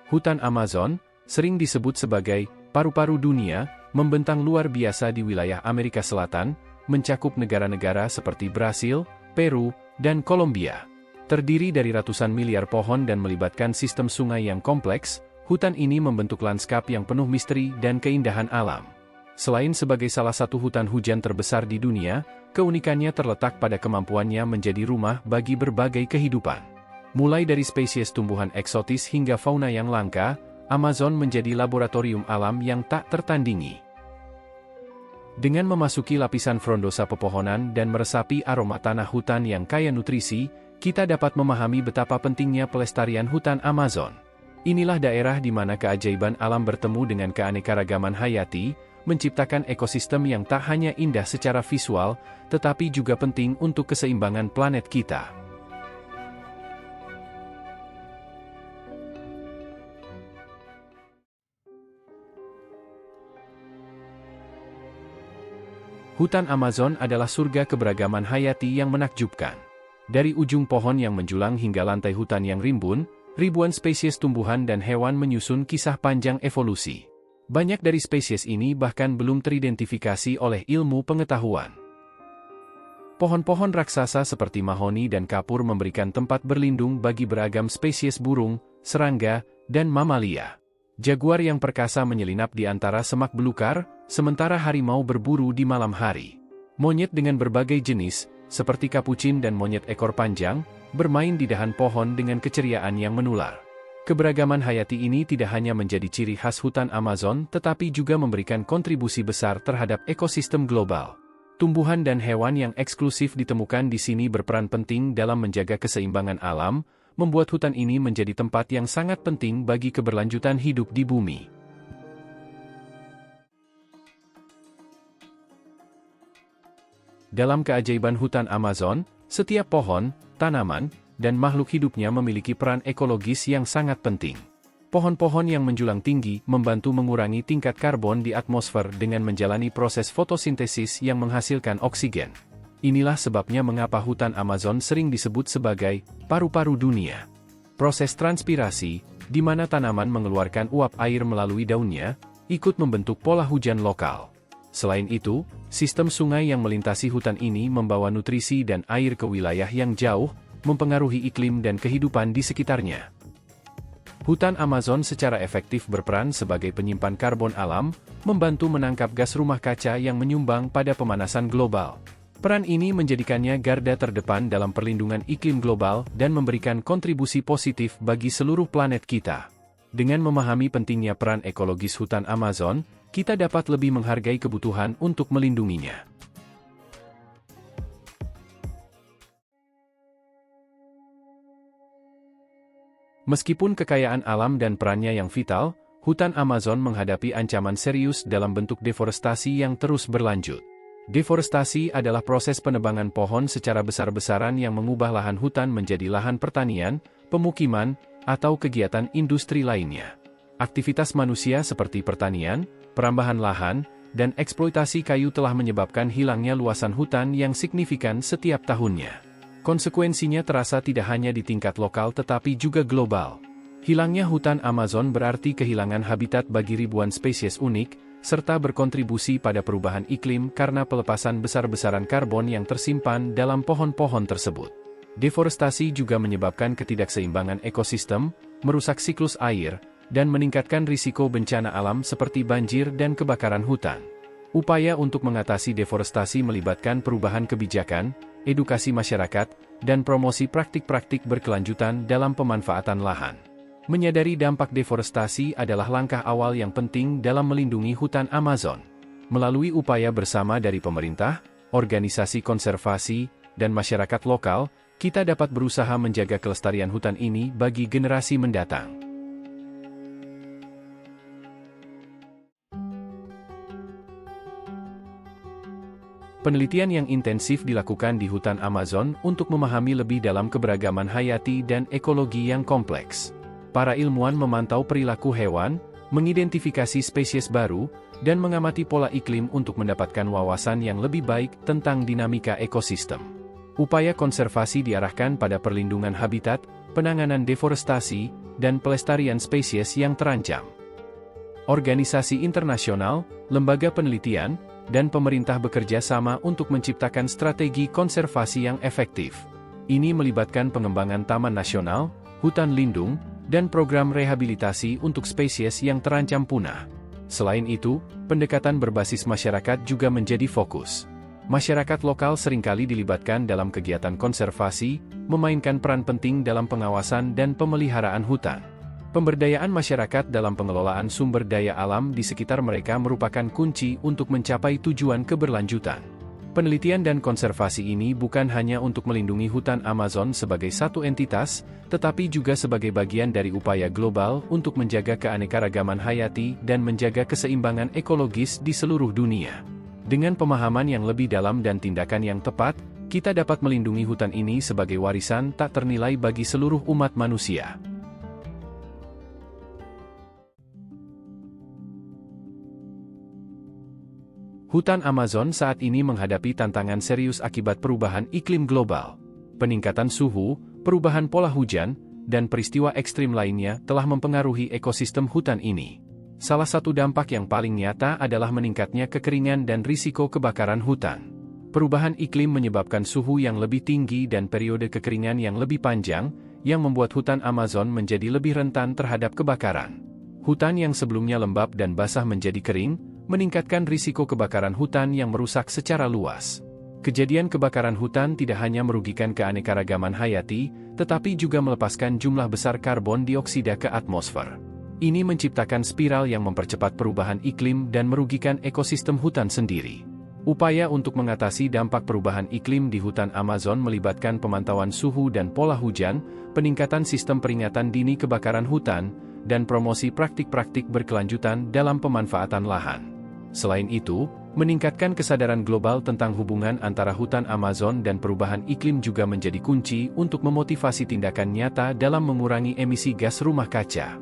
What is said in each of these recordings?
Hutan Amazon, sering disebut sebagai paru-paru dunia, membentang luar biasa di wilayah Amerika Selatan, mencakup negara-negara seperti Brasil, Peru, dan Kolombia. Terdiri dari ratusan miliar pohon dan melibatkan sistem sungai yang kompleks, hutan ini membentuk lanskap yang penuh misteri dan keindahan alam. Selain sebagai salah satu hutan hujan terbesar di dunia, keunikannya terletak pada kemampuannya menjadi rumah bagi berbagai kehidupan. Mulai dari spesies tumbuhan eksotis hingga fauna yang langka, Amazon menjadi laboratorium alam yang tak tertandingi. Dengan memasuki lapisan frondosa pepohonan dan meresapi aroma tanah hutan yang kaya nutrisi, kita dapat memahami betapa pentingnya pelestarian hutan Amazon. Inilah daerah di mana keajaiban alam bertemu dengan keanekaragaman hayati, menciptakan ekosistem yang tak hanya indah secara visual, tetapi juga penting untuk keseimbangan planet kita. Hutan Amazon adalah surga keberagaman hayati yang menakjubkan. Dari ujung pohon yang menjulang hingga lantai hutan yang rimbun, ribuan spesies tumbuhan dan hewan menyusun kisah panjang evolusi. Banyak dari spesies ini bahkan belum teridentifikasi oleh ilmu pengetahuan. Pohon-pohon raksasa seperti mahoni dan kapur memberikan tempat berlindung bagi beragam spesies burung, serangga, dan mamalia. Jaguar yang perkasa menyelinap di antara semak belukar, sementara harimau berburu di malam hari. Monyet dengan berbagai jenis, seperti kapucin dan monyet ekor panjang, bermain di dahan pohon dengan keceriaan yang menular. Keberagaman hayati ini tidak hanya menjadi ciri khas hutan Amazon tetapi juga memberikan kontribusi besar terhadap ekosistem global. Tumbuhan dan hewan yang eksklusif ditemukan di sini berperan penting dalam menjaga keseimbangan alam, membuat hutan ini menjadi tempat yang sangat penting bagi keberlanjutan hidup di bumi. Dalam keajaiban hutan Amazon, setiap pohon, tanaman, dan makhluk hidupnya memiliki peran ekologis yang sangat penting. Pohon-pohon yang menjulang tinggi membantu mengurangi tingkat karbon di atmosfer dengan menjalani proses fotosintesis yang menghasilkan oksigen. Inilah sebabnya mengapa hutan Amazon sering disebut sebagai paru-paru dunia. Proses transpirasi, di mana tanaman mengeluarkan uap air melalui daunnya, ikut membentuk pola hujan lokal. Selain itu, sistem sungai yang melintasi hutan ini membawa nutrisi dan air ke wilayah yang jauh, mempengaruhi iklim dan kehidupan di sekitarnya. Hutan Amazon secara efektif berperan sebagai penyimpan karbon alam, membantu menangkap gas rumah kaca yang menyumbang pada pemanasan global. Peran ini menjadikannya garda terdepan dalam perlindungan iklim global dan memberikan kontribusi positif bagi seluruh planet kita. Dengan memahami pentingnya peran ekologis hutan Amazon, kita dapat lebih menghargai kebutuhan untuk melindunginya. Meskipun kekayaan alam dan perannya yang vital, hutan Amazon menghadapi ancaman serius dalam bentuk deforestasi yang terus berlanjut. Deforestasi adalah proses penebangan pohon secara besar-besaran yang mengubah lahan hutan menjadi lahan pertanian, pemukiman, atau kegiatan industri lainnya. Aktivitas manusia seperti pertanian, perambahan lahan, dan eksploitasi kayu telah menyebabkan hilangnya luasan hutan yang signifikan setiap tahunnya. Konsekuensinya terasa tidak hanya di tingkat lokal tetapi juga global. Hilangnya hutan Amazon berarti kehilangan habitat bagi ribuan spesies unik, serta berkontribusi pada perubahan iklim karena pelepasan besar-besaran karbon yang tersimpan dalam pohon-pohon tersebut. Deforestasi juga menyebabkan ketidakseimbangan ekosistem, merusak siklus air, dan meningkatkan risiko bencana alam seperti banjir dan kebakaran hutan. Upaya untuk mengatasi deforestasi melibatkan perubahan kebijakan, edukasi masyarakat, dan promosi praktik-praktik berkelanjutan dalam pemanfaatan lahan. Menyadari dampak deforestasi adalah langkah awal yang penting dalam melindungi hutan Amazon. Melalui upaya bersama dari pemerintah, organisasi konservasi, dan masyarakat lokal, kita dapat berusaha menjaga kelestarian hutan ini bagi generasi mendatang. Penelitian yang intensif dilakukan di hutan Amazon untuk memahami lebih dalam keberagaman hayati dan ekologi yang kompleks. Para ilmuwan memantau perilaku hewan, mengidentifikasi spesies baru, dan mengamati pola iklim untuk mendapatkan wawasan yang lebih baik tentang dinamika ekosistem. Upaya konservasi diarahkan pada perlindungan habitat, penanganan deforestasi, dan pelestarian spesies yang terancam. Organisasi internasional, lembaga penelitian, dan pemerintah bekerja sama untuk menciptakan strategi konservasi yang efektif. Ini melibatkan pengembangan taman nasional, hutan lindung, dan program rehabilitasi untuk spesies yang terancam punah. Selain itu, pendekatan berbasis masyarakat juga menjadi fokus. Masyarakat lokal seringkali dilibatkan dalam kegiatan konservasi, memainkan peran penting dalam pengawasan dan pemeliharaan hutan. Pemberdayaan masyarakat dalam pengelolaan sumber daya alam di sekitar mereka merupakan kunci untuk mencapai tujuan keberlanjutan. Penelitian dan konservasi ini bukan hanya untuk melindungi hutan Amazon sebagai satu entitas, tetapi juga sebagai bagian dari upaya global untuk menjaga keanekaragaman hayati dan menjaga keseimbangan ekologis di seluruh dunia. Dengan pemahaman yang lebih dalam dan tindakan yang tepat, kita dapat melindungi hutan ini sebagai warisan tak ternilai bagi seluruh umat manusia. Hutan Amazon saat ini menghadapi tantangan serius akibat perubahan iklim global. Peningkatan suhu, perubahan pola hujan, dan peristiwa ekstrim lainnya telah mempengaruhi ekosistem hutan ini. Salah satu dampak yang paling nyata adalah meningkatnya kekeringan dan risiko kebakaran hutan. Perubahan iklim menyebabkan suhu yang lebih tinggi dan periode kekeringan yang lebih panjang, yang membuat hutan Amazon menjadi lebih rentan terhadap kebakaran. Hutan yang sebelumnya lembab dan basah menjadi kering, meningkatkan risiko kebakaran hutan yang merusak secara luas. Kejadian kebakaran hutan tidak hanya merugikan keanekaragaman hayati, tetapi juga melepaskan jumlah besar karbon dioksida ke atmosfer. Ini menciptakan spiral yang mempercepat perubahan iklim dan merugikan ekosistem hutan sendiri. Upaya untuk mengatasi dampak perubahan iklim di hutan Amazon melibatkan pemantauan suhu dan pola hujan, peningkatan sistem peringatan dini kebakaran hutan, dan promosi praktik-praktik berkelanjutan dalam pemanfaatan lahan. Selain itu, meningkatkan kesadaran global tentang hubungan antara hutan Amazon dan perubahan iklim juga menjadi kunci untuk memotivasi tindakan nyata dalam mengurangi emisi gas rumah kaca.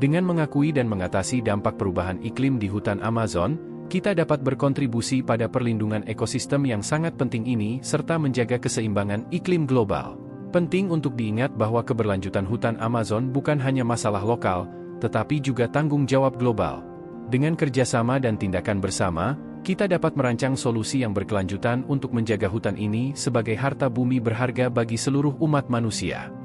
Dengan mengakui dan mengatasi dampak perubahan iklim di hutan Amazon, kita dapat berkontribusi pada perlindungan ekosistem yang sangat penting ini serta menjaga keseimbangan iklim global. Penting untuk diingat bahwa keberlanjutan hutan Amazon bukan hanya masalah lokal, tetapi juga tanggung jawab global. Dengan kerjasama dan tindakan bersama, kita dapat merancang solusi yang berkelanjutan untuk menjaga hutan ini sebagai harta bumi berharga bagi seluruh umat manusia.